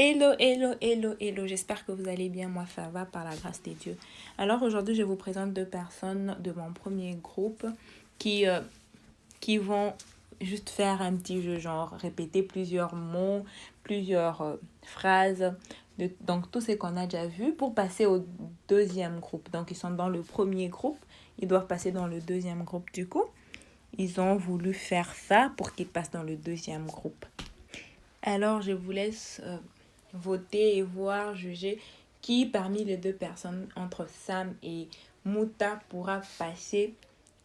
Hello, hello, hello, hello. J'espère que vous allez bien. Moi, ça va par la grâce de Dieu. Alors aujourd'hui, je vous présente deux personnes de mon premier groupe qui, euh, qui vont juste faire un petit jeu, genre répéter plusieurs mots, plusieurs phrases, donc tout ce qu'on a déjà vu pour passer au deuxième groupe. Donc ils sont dans le premier groupe, ils doivent passer dans le deuxième groupe du coup. Ils ont voulu faire ça pour qu'ils passent dans le deuxième groupe. Alors je vous laisse voter et voir, juger qui parmi les deux personnes, entre Sam et Mouta, pourra passer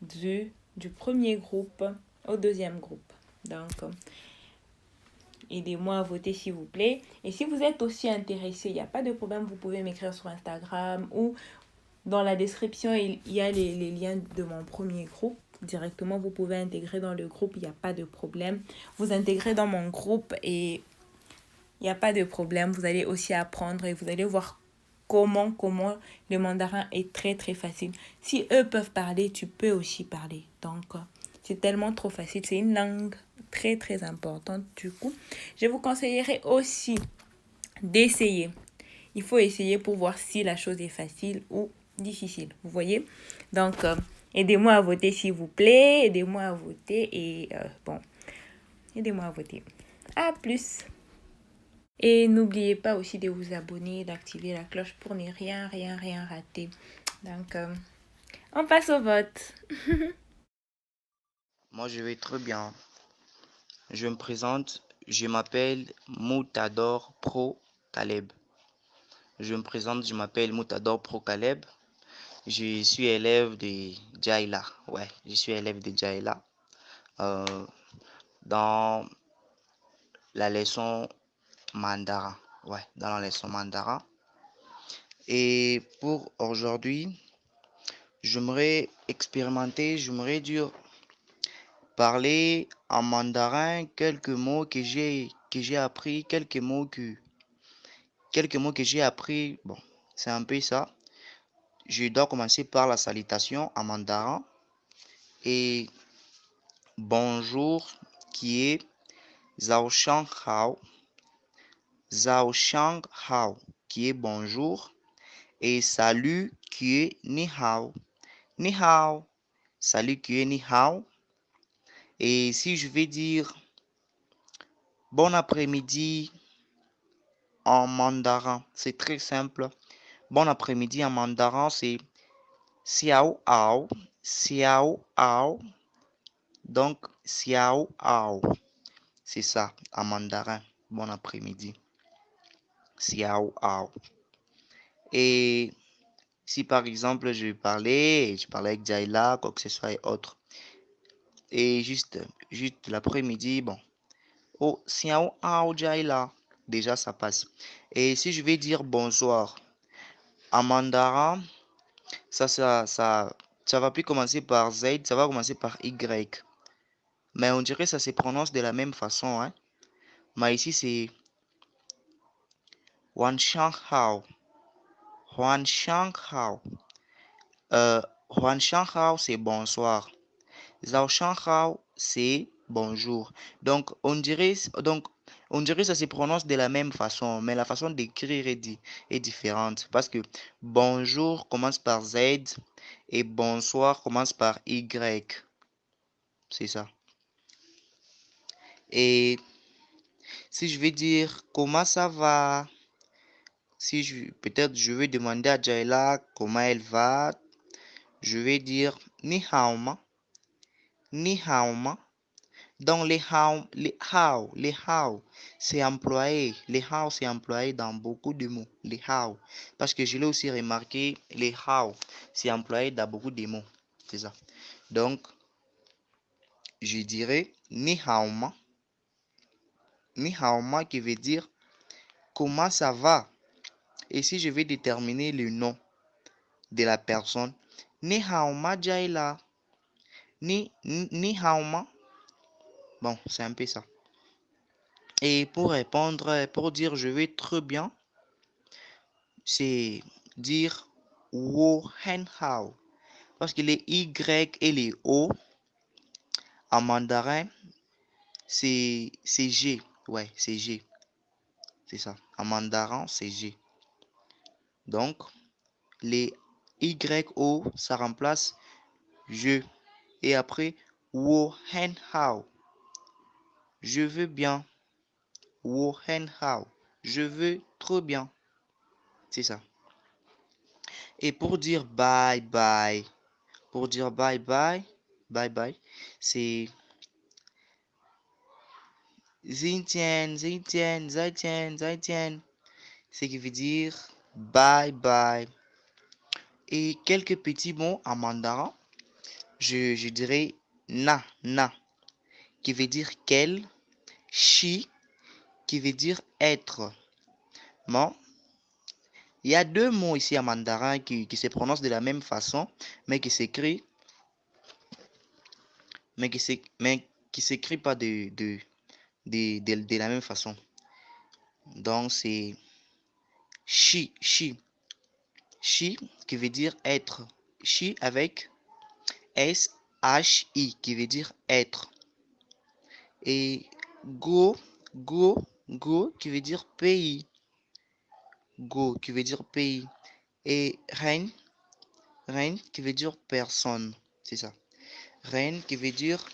du premier groupe au deuxième groupe. Donc, aidez-moi à voter s'il vous plaît. Et si vous êtes aussi intéressé, il n'y a pas de problème, vous pouvez m'écrire sur Instagram ou dans la description, il y a les liens de mon premier groupe. Directement, vous pouvez intégrer dans le groupe, il n'y a pas de problème. Vous intégrez dans mon groupe et il n'y a pas de problème. Vous allez aussi apprendre et vous allez voir comment le mandarin est très très facile. Si eux peuvent parler, tu peux aussi parler. Donc, c'est tellement trop facile. C'est une langue très très importante. Du coup, je vous conseillerais aussi d'essayer. Il faut essayer pour voir si la chose est facile ou difficile. Vous voyez? Donc, aidez-moi à voter s'il vous plaît. Aidez-moi à voter et bon, aidez-moi à voter. À plus! Et n'oubliez pas aussi de vous abonner, d'activer la cloche pour ne rien rater. Donc, on passe au vote. Moi, je vais très bien. Je me présente, je m'appelle Moutador Pro Caleb. Je m'appelle Moutador Pro Caleb. Je suis élève de Jaila. Ouais, je suis élève de Jaila. euh, dans la leçon Mandara. Ouais, dans la leçon Mandara. Et pour aujourd'hui, j'aimerais expérimenter, j'aimerais dire parler en mandarin quelques mots que j'ai appris, quelques mots que j'ai appris. Bon, c'est un peu ça. Je dois commencer par la salutation en mandarin et bonjour qui est Zhao Shang Hao, Zhao Shang Hao qui est bonjour et salut qui est Ni Hao, Ni Hao, salut qui est Ni Hao. Et si je vais dire bon après-midi en mandarin, c'est très simple. Bon après-midi en mandarin, c'est Xiao Ao, Xiao Ao. Donc, Xiao Ao, c'est ça en mandarin. Bon après-midi. Xiao Ao. Et si par exemple je parlais avec Jaila, quoi que ce soit et autre, et juste l'après-midi, bon, oh, Xiao Ao Jaila, déjà ça passe. Et si je vais dire bonsoir en mandarin, ça va plus commencer par Z, ça va commencer par Y. Mais on dirait que ça se prononce de la même façon, hein. Mais ici, c'est Wan Shang Hao. Huan Shang Hao. Huan Shang Hao, c'est bonsoir. Zhao Shang Hao, c'est bonjour. Donc, on dirait que ça se prononce de la même façon, mais la façon d'écrire est différente. Parce que bonjour commence par Z et bonsoir commence par Y. C'est ça. Et si je vais dire comment ça va, si peut-être je vais demander à Jaila comment elle va, je vais dire ni hao ma, ni hao ma. Donc les hao, c'est employé. Les hao, c'est employé dans beaucoup de mots. Les hao. Parce que je l'ai aussi remarqué, les hao, c'est employé dans beaucoup de mots. C'est ça. Donc, je dirais ni hao ma qui veut dire comment ça va. Et si je vais déterminer le nom de la personne, ni hao ma Jaila, ni hao ma. Bon, c'est un peu ça. Et pour répondre, pour dire je vais très bien, c'est dire wo hen hao. Parce que les Y et les O en mandarin, c'est G. Ouais, c'est G. C'est ça. En mandarin, c'est G. Donc, les YO, ça remplace je. Et après, wo hen hao. Je veux bien. Wo hen hao. Je veux trop bien. C'est ça. Et pour dire bye bye, bye bye, c'est Zintien, Zintien, Zaitien, Zaitien. Ce qui veut dire bye bye. Et quelques petits mots en mandarin. Je dirais na, qui veut dire quel, shi, qui veut dire être. Bon, il y a deux mots ici en mandarin qui se prononcent de la même façon, mais qui s'écrit, mais qui s'écrit pas de la même façon. Donc c'est shi, qui veut dire être. Shi avec S-H-I, qui veut dire être. Et go, go, qui veut dire pays. Go, qui veut dire pays. Et reine, qui veut dire personne. C'est ça. Reine, qui veut dire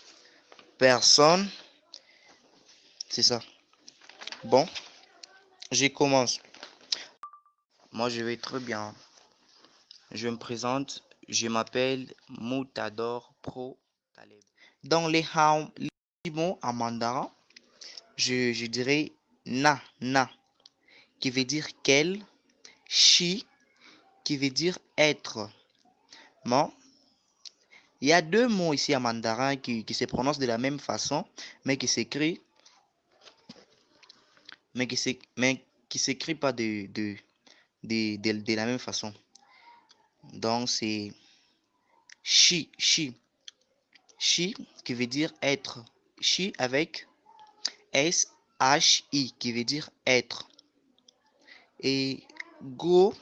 personne. C'est ça. Bon, je commence. Moi, je vais très bien. Je me présente. Je m'appelle Moutador Pro Taleb. Dans les mots en mandarin, je dirais na, qui veut dire quel, shi, qui veut dire être. Bon, il y a deux mots ici en mandarin qui se prononcent de la même façon, mais qui s'écrit, mais qui s'écrit pas de la même façon. Donc c'est shi, qui veut dire être. Shi avec S-H-I, qui veut dire être. Et go,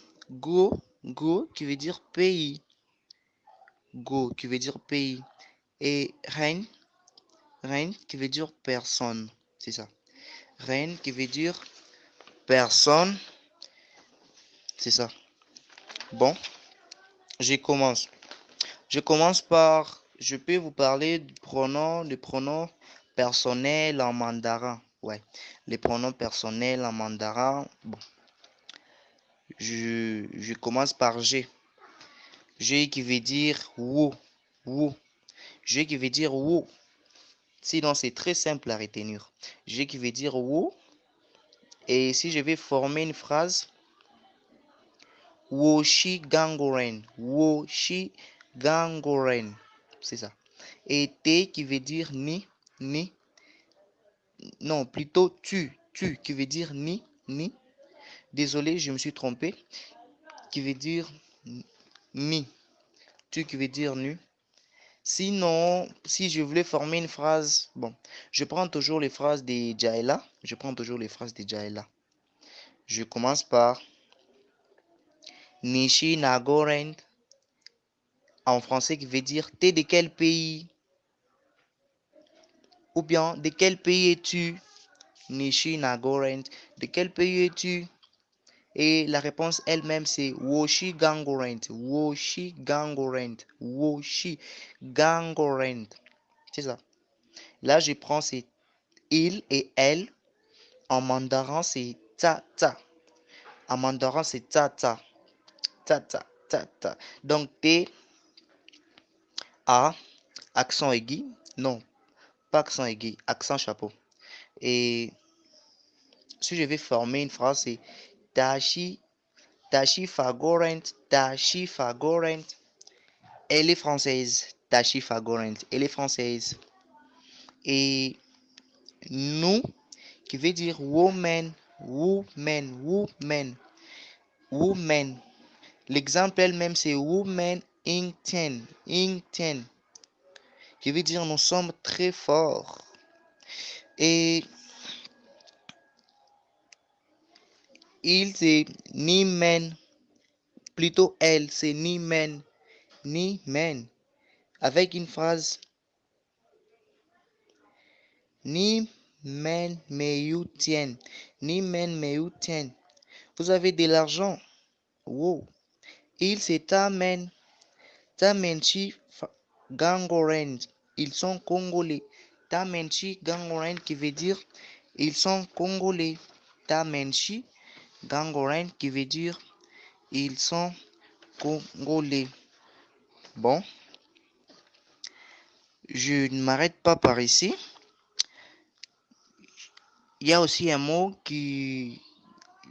qui veut dire pays. Go, qui veut dire pays. Et reine, qui veut dire personne. C'est ça. Reine, qui veut dire personne. C'est ça. Bon, je commence. Je commence par, je peux vous parler du pronom, des pronoms personnels en mandarin. Ouais, les pronoms personnels en mandarin. Bon, je commence par G. G qui veut dire wo. G qui veut dire wo. Sinon, c'est très simple à retenir. G qui veut dire wo. Et si je vais former une phrase, Woshi gangoren. Woshi gangoren. C'est ça. Et T qui veut dire ni. Non, plutôt tu qui veut dire ni. Désolé, je me suis trompé. Qui veut dire ni. Tu qui veut dire nu. Sinon, si je voulais former une phrase, bon, je prends toujours les phrases de Jaela. Je commence par Nishi Nagoren, en français qui veut dire t'es de quel pays? Ou bien de quel pays es-tu? Nishi Nagoren, de quel pays es-tu? Et la réponse elle-même c'est Woshi Gangorent. C'est ça. Là, je prends c'est il et elle. En mandarin, c'est ta. En mandarin, c'est ta. Donc, T, A, accent aigu. Non, pas accent aigu, accent chapeau. Et si je vais former une phrase, c'est Tashi Fagorent. Elle est française. Tashi Fagorent. Elle est française. Et nous, qui veut dire woman. L'exemple elle-même, c'est woman Ingtian. Qui veut dire nous sommes très forts. Et il, c'est ni men. Plutôt elle, c'est ni men. Avec une phrase ni men meyu tien. Ni men meyu tien. Vous avez de l'argent. Wow. Il c'est tamen. Tamenchi Gangoren. Ils sont congolais. Tamenchi Gangoren qui veut dire ils sont congolais. Tamenchi Gangoren qui veut dire ils sont congolais. Bon, je ne m'arrête pas par ici. Il y a aussi un mot qui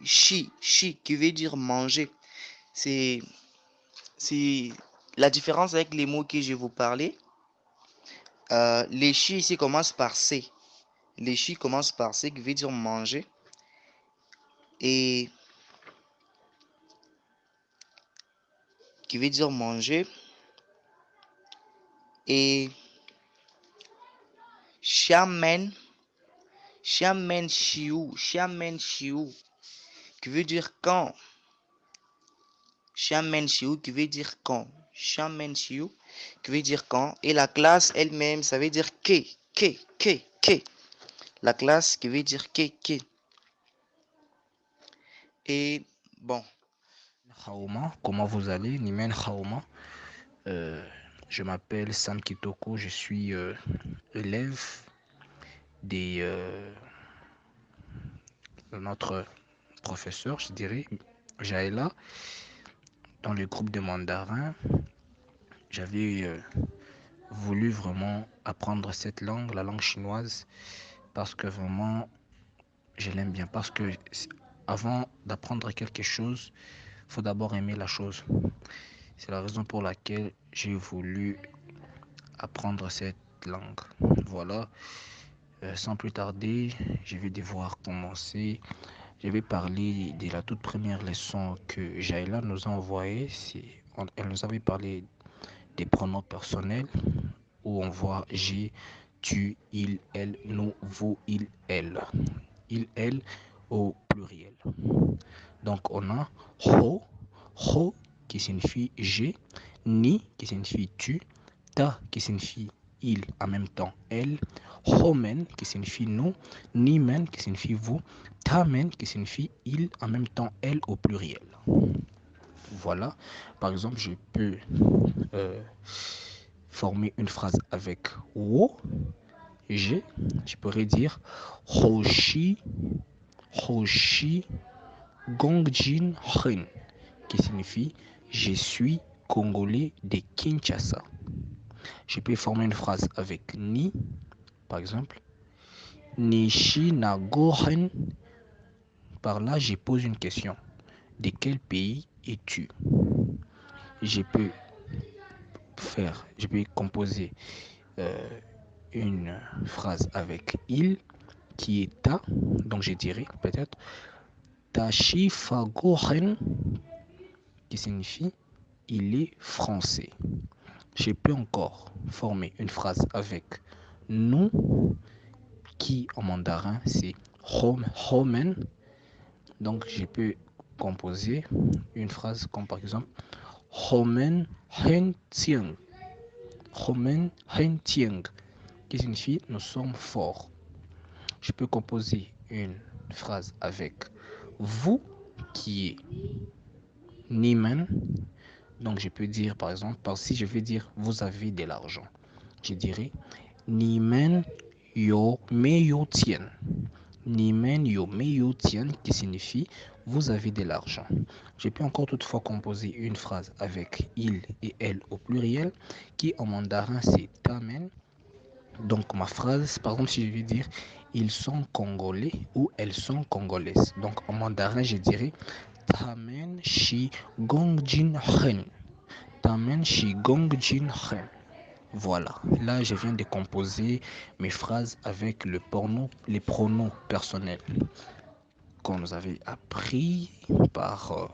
qui veut dire manger. C'est la différence avec les mots que je vous parlais. Les chi ici commencent par C. Les chi commencent par C qui veut dire manger. Et qui veut dire manger. Et Shaman Shiu qui veut dire quand. Shaman Shiu qui veut dire quand. Shaman Shiu qui veut dire quand. Et la classe elle-même, ça veut dire que. La classe qui veut dire que. Et bon. Khaoma, comment vous allez? Nimen Khaoma. Je m'appelle Sam Kitoko, je suis élève des, de notre professeur, je dirais, Jaëla, dans le groupe de mandarin. J'avais voulu vraiment apprendre cette langue, la langue chinoise, parce que vraiment, je l'aime bien. Parce que avant d'apprendre quelque chose, il faut d'abord aimer la chose. C'est la raison pour laquelle j'ai voulu apprendre cette langue. Voilà. Sans plus tarder, je vais devoir commencer. Je vais parler de la toute première leçon que Jaïla nous a envoyée. Elle nous avait parlé des pronoms personnels où on voit j'ai, tu, il, elle, nous, vous, il, elle. Il, elle au pluriel. Donc on a ho qui signifie j'ai, ni qui signifie tu, ta qui signifie il en même temps elle, homen qui signifie nous, nimen qui signifie vous, tamen qui signifie il en même temps elle au pluriel. Voilà, par exemple, je peux former une phrase avec wo, j'ai, je pourrais dire hoshi gongjin hen qui signifie je suis congolais de Kinshasa. Je peux former une phrase avec ni, par exemple. Nishi Nagohen. Par là, je pose une question. De quel pays es-tu? Je peux composer une phrase avec il qui est ta. Donc je dirais peut-être Tashi Fagohen qui signifie il est français. Je peux encore former une phrase avec nous qui en mandarin c'est homen. Donc je peux composer une phrase comme par exemple homen hen tieng. Homen hen tieng qui signifie nous sommes forts. Je peux composer une phrase avec vous qui est nimen. Donc je peux dire par exemple, si je veux dire vous avez de l'argent, je dirais nimen yo meyo tien. Nimen yo meyo tien qui signifie vous avez de l'argent. Je peux encore toutefois composer une phrase avec il et elle au pluriel qui en mandarin c'est tamen. Donc ma phrase, par exemple si je veux dire ils sont congolais ou elles sont congolaises. Donc en mandarin je dirais tamen shi gongjin hen. Tamen shi gongjin hen. Voilà, là je viens de composer mes phrases avec les pronoms personnels qu'on nous avait appris par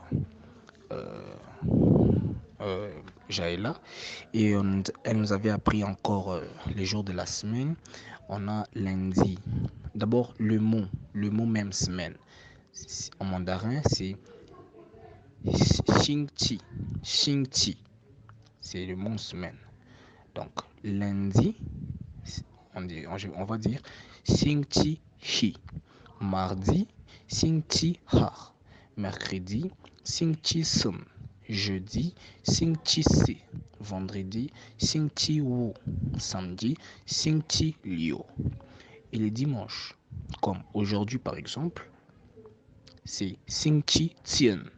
Jaëla. Et elle nous avait appris encore les jours de la semaine. On a lundi. D'abord le mot même semaine. En mandarin c'est Xingqi. Xingqi. C'est le mot semaine. Donc lundi, on va dire Xingqi hi. Mardi,星期二. Mercredi, 星期三. Jeudi, 星期四. Vendredi, 星期五. Samedi, 星期六. Et les dimanches, comme aujourd'hui par exemple, c'est 星期天.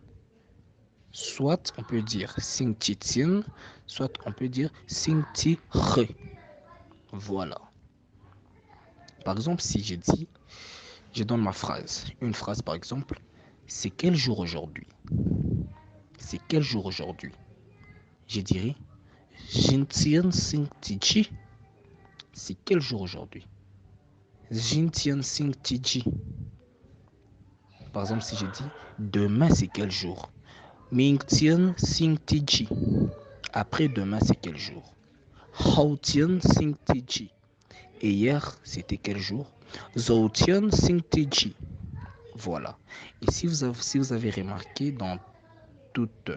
Soit on peut dire 星期天, soit on peut dire 星期日. Voilà. Par exemple, si je donne ma phrase. Une phrase par exemple, c'est quel jour aujourd'hui? C'est quel jour aujourd'hui? Je dirais, 今天星期几? C'est quel jour aujourd'hui? 今天星期几? Par exemple, si je dis, demain c'est quel jour? 明天星期几? Après-demain c'est quel jour? 后天星期几? Et hier c'était quel jour? 昨天星期几? Voilà. Et si vous avez remarqué dans toutes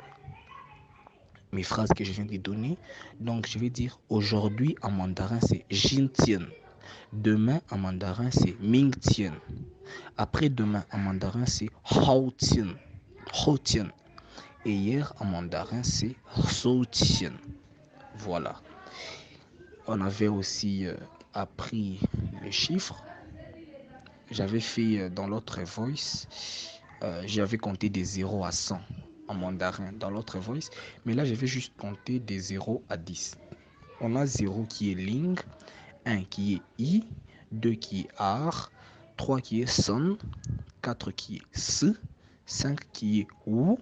mes phrases que je viens de donner, donc je vais dire aujourd'hui en mandarin c'est 今天. Demain en mandarin c'est 明天. Après-demain en mandarin c'est 后天. Et hier en mandarin c'est 昨天. Voilà. On avait aussi appris les chiffres. J'avais fait dans l'autre voice, j'avais compté des 0 à 100 en mandarin dans l'autre voice, mais là je vais juste compter des 0 à 10. On a 0 qui est ling, 1 qui est i, 2 qui est ar, 3 qui est son, 4 qui est s, 5 qui est ou,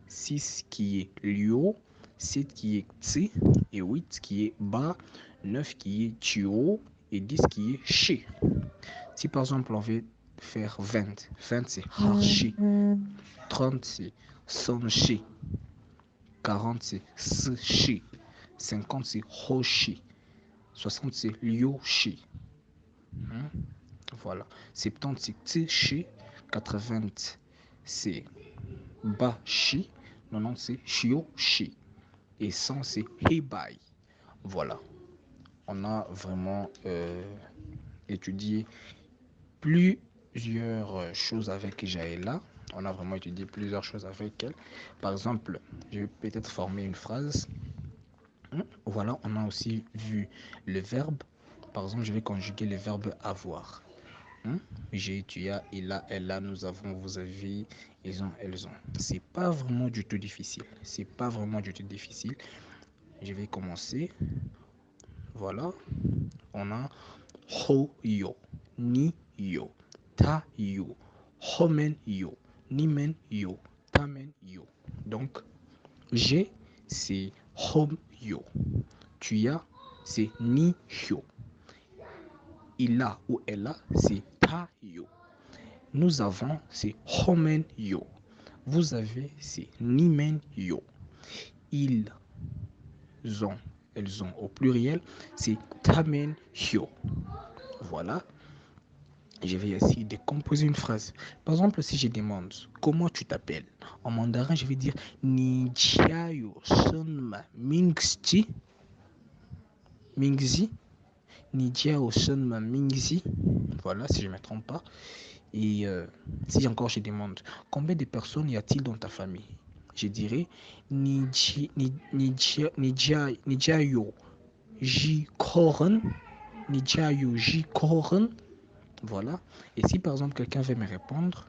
6 qui est liu, 7 qui est tsi, et 8 qui est ba, 9 qui est tio, et 10 qui est shi. Si par exemple on veut faire 20 c'est harshi, 30 c'est sonshi, 40 c'est sushi, 50 c'est hoshi, 60 c'est lyoshi. Voilà. 70 c'est tsushi, 80 c'est bashi, 90 c'est shioshi et 100 c'est hibai. Voilà. On a vraiment étudié plusieurs choses avec Jaëla. On a vraiment étudié plusieurs choses avec elle. Par exemple, je vais peut-être former une phrase. Voilà, on a aussi vu le verbe. Par exemple, je vais conjuguer le verbe avoir. J'ai, tu as, il a, elle a, nous avons, vous avez, ils ont, elles ont. C'est pas vraiment du tout difficile. C'est pas vraiment du tout difficile. Je vais commencer. Voilà. On a ho yo, ni yo, ta yo, homen yo, nimen yo, tamen yo. Donc, j'ai, c'est hom yo. Tu as, c'est ni yo. Il a ou elle a, c'est ta yo. Nous avons, c'est homen yo. Vous avez, c'est nimen yo. Ils ont, elles ont au pluriel, c'est tamen yo. Voilà. Je vais essayer de composer une phrase. Par exemple, si je demande comment tu t'appelles, en mandarin, je vais dire Ni jiayo sonma mingzi. Mingzi. Ni jiao sonma mingzi. Voilà, si je ne me trompe pas. Et si encore je demande combien de personnes y a-t-il dans ta famille, je dirais Ni jiayo ji koren. Ni jiayo ji koren. Voilà. Et si par exemple quelqu'un veut me répondre,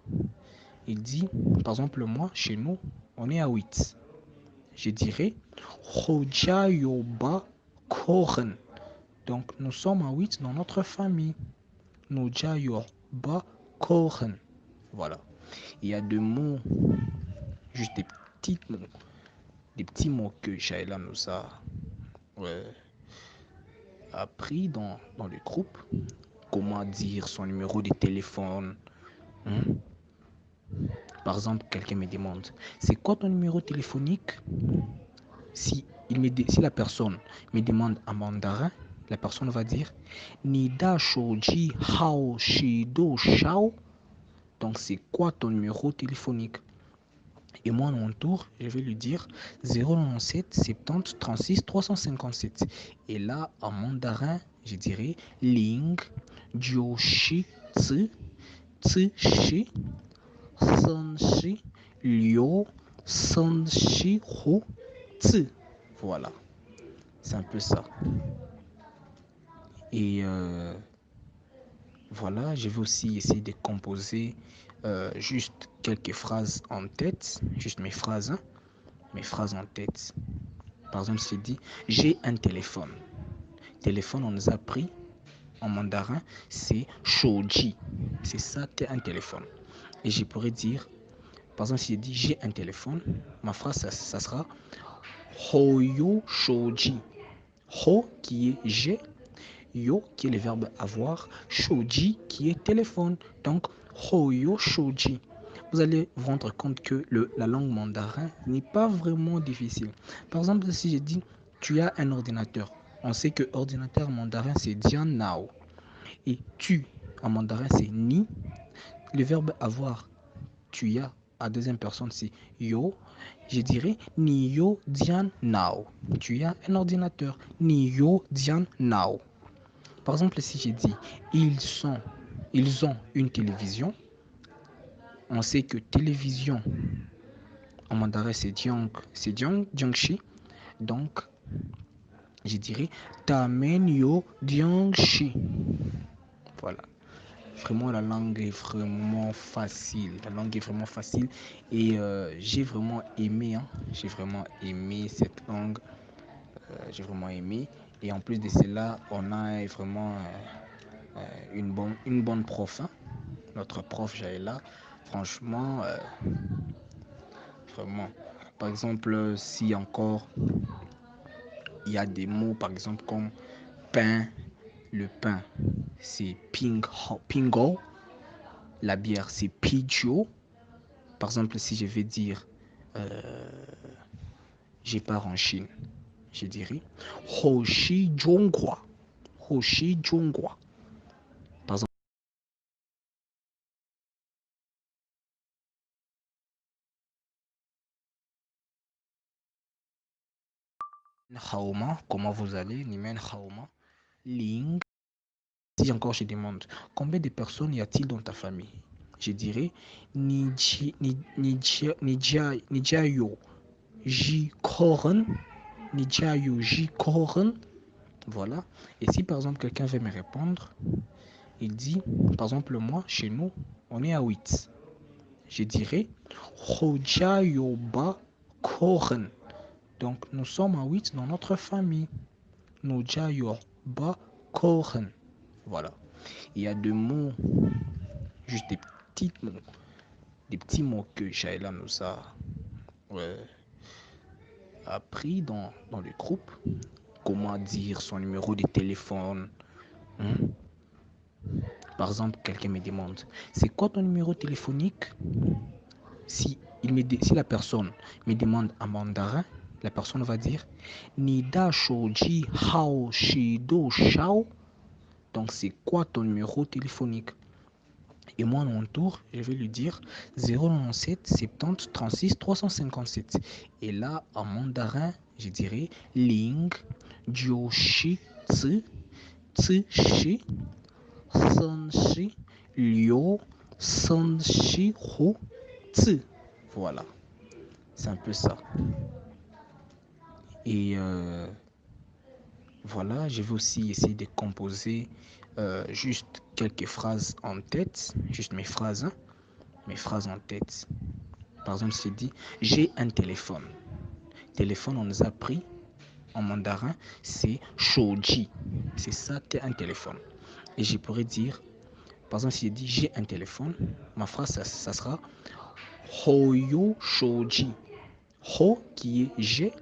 il dit, par exemple moi, chez nous, on est à 8. Je dirais Hojayoba Koren. Donc nous sommes à 8 dans notre famille. Nojayoba Koren. Voilà. Il y a deux mots, juste des petits mots que Jaëla nous a appris dans le groupe. Comment dire son numéro de téléphone. Par exemple, quelqu'un me demande, c'est quoi ton numéro téléphonique? Si la personne me demande en mandarin, la personne va dire Nida Shoji Hao Shido Shao. Donc, c'est quoi ton numéro téléphonique? Et moi, à mon tour, je vais lui dire 097 70 36 357. Et là, en mandarin, je dirais Ling Joshi Tsu tsu, shi, san, shi, liu, san, shi, hu, tsu. Voilà, c'est un peu ça. Et voilà, je vais aussi essayer de composer juste quelques phrases en tête, juste mes phrases en tête. Par exemple, si je dis j'ai un téléphone. Téléphone, on nous a appris en mandarin, c'est shouji. C'est ça qu'est un téléphone. Et je pourrais dire, par exemple, si je dis j'ai un téléphone, ma phrase, ça sera hoyo shouji. Ho qui est j'ai, yo qui est le verbe avoir, shouji qui est téléphone. Donc, hoyo shouji. Vous allez vous rendre compte que la langue mandarin n'est pas vraiment difficile. Par exemple, si je dis tu as un ordinateur, on sait que ordinateur en mandarin c'est dian nao. Et tu en mandarin c'est ni. Le verbe avoir, tu as à deuxième personne c'est yo. Je dirais ni yo dian nao. Tu as un ordinateur, ni yo dian nao. Par exemple, si je dis ils ont une télévision, on sait que télévision en mandarin c'est jiangshi. Donc, je dirais tamen yo jiangshi. Voilà. Vraiment, la langue est vraiment facile. La langue est vraiment facile. Et j'ai vraiment aimé. J'ai vraiment aimé cette langue. J'ai vraiment aimé. Et en plus de cela, on a vraiment une bonne prof. Notre prof Jaëla. Franchement, vraiment. Par exemple, si encore il y a des mots, par exemple, comme pain. Le pain, c'est pingo. La bière, c'est pijo. Par exemple, si je vais dire je pars en Chine, je dirais Hoshi Zhongguo. Hoshi Zhongguo. Par exemple, Haoma, comment vous allez? Nimen Haoma. Ling. Si encore je demande combien de personnes y a-t-il dans ta famille? Je dirais Nijayo Ji Koren. Nijayo Ji Koren. Voilà. Et si par exemple quelqu'un veut me répondre, il dit, par exemple moi, chez nous, on est à 8. Je dirais Hojayoba Koren. Donc nous sommes à 8 dans notre famille. Nojayoba Koren. Voilà. Il y a deux mots, juste des petits mots que Shaila nous a appris dans le groupe. Comment dire son numéro de téléphone. Par exemple, quelqu'un me demande, c'est quoi ton numéro téléphonique? Si la personne me demande en mandarin, la personne va dire Nida Shoji Hao Shido Shao. Donc, c'est quoi ton numéro téléphonique? Et moi, à mon tour, je vais lui dire 097 70 36 357. Et là, en mandarin, je dirais Ling Joshi Tsu Tsu Shi San Shi Liu San Shi Hu Tsu. Voilà, c'est un peu ça. Et voilà, je vais aussi essayer de composer juste quelques phrases en tête, juste mes phrases en tête. Par exemple, si je dis j'ai un téléphone. Téléphone, on nous a appris en mandarin, c'est shouji. C'est ça qu'est un téléphone. Et je pourrais dire, par exemple, si je dis j'ai un téléphone, ma phrase, ça sera hoyo shouji. Ho qui est j'ai,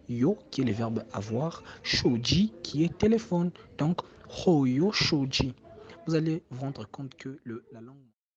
yo qui est le verbe avoir, shouji qui est téléphone. Donc, hoyo shouji. Vous allez vous rendre compte que la langue